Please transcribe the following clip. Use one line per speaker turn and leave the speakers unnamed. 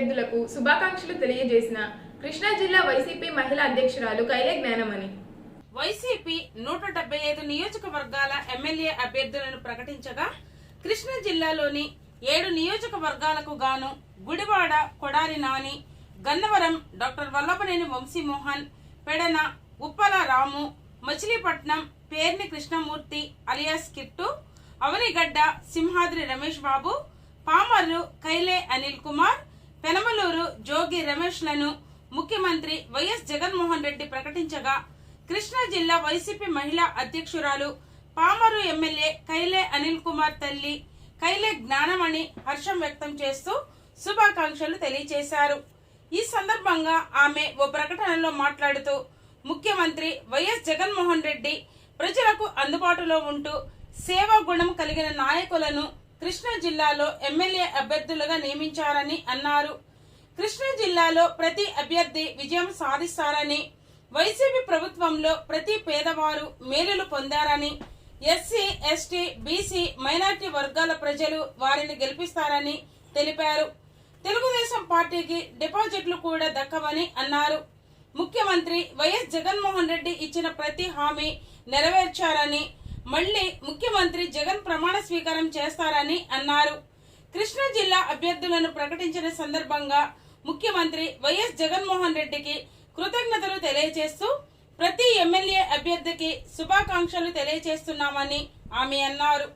అభ్యర్థులకు శుభాకాంక్షలు తెలియజేసిన కృష్ణా జిల్లా వైసీపీ మహిళా అధ్యక్షురాలు కైలే జ్ఞానమణి.
వైసీపీ 175 నియోజకవర్గాల ఎమ్మెల్యే అభ్యర్థులను ప్రకటించగా కృష్ణా జిల్లాలోని 7 నియోజకవర్గాలకు గాను గుడివాడ కొడారి నాని, గన్నవరం డాక్టర్ వల్లభనేని వంశీమోహన్, పెడన ఉప్పల రాము, మచిలీపట్నం పేర్ని కృష్ణమూర్తి అలియాస్ కిట్టు, అవనిగడ్డ సింహాద్రి రమేష్ బాబు, పామర్రు కైలే అనిల్ కుమార్, పెనమలూరు జోగి రమేష్లను ముఖ్యమంత్రి వైఎస్ జగన్మోహన్ రెడ్డి ప్రకటించగా కృష్ణా జిల్లా వైసీపీ మహిళా అధ్యక్షురాలు పామర్రు ఎమ్మెల్యే కైలే అనిల్ కుమార్ తల్లి కైలే జ్ఞానమణి హర్షం వ్యక్తం చేస్తూ శుభాకాంక్షలు తెలియజేశారు. ఈ సందర్భంగా ఆమె ఓ ప్రకటనలో మాట్లాడుతూ ముఖ్యమంత్రి వైఎస్ జగన్మోహన్ రెడ్డి ప్రజలకు అందుబాటులో ఉంటూ సేవా గుణం కలిగిన నాయకులను కృష్ణా జిల్లాలో ఎమ్మెల్యే అభ్యర్థులుగా నియమించారని అన్నారు. కృష్ణా జిల్లాలో ప్రతి అభ్యర్థి విజయం సాధిస్తారని, వైసీపీ ప్రభుత్వంలో ప్రతి పేదవారు మేలులు పొందారని, ఎస్సీ, ఎస్టీ, బీసీ, మైనార్టీ వర్గాల ప్రజలు వారిని గెలిపిస్తారని తెలిపారు. తెలుగుదేశం పార్టీకి డిపాజిట్లు కూడా దక్కవని అన్నారు. ముఖ్యమంత్రి వైఎస్ జగన్మోహన్ రెడ్డి ఇచ్చిన ప్రతి హామీ నెరవేర్చారని, మళ్లీ ముఖ్యమంత్రి జగన్ ప్రమాణ స్వీకారం చేస్తారని అన్నారు. కృష్ణా జిల్లా అభ్యర్థులను ప్రకటించిన సందర్భంగా ముఖ్యమంత్రి వైఎస్ జగన్మోహన్ రెడ్డికి కృతజ్ఞతలు తెలియజేస్తూ ప్రతి ఎమ్మెల్యే అభ్యర్థికి శుభాకాంక్షలు తెలియజేస్తున్నామని ఆమె అన్నారు.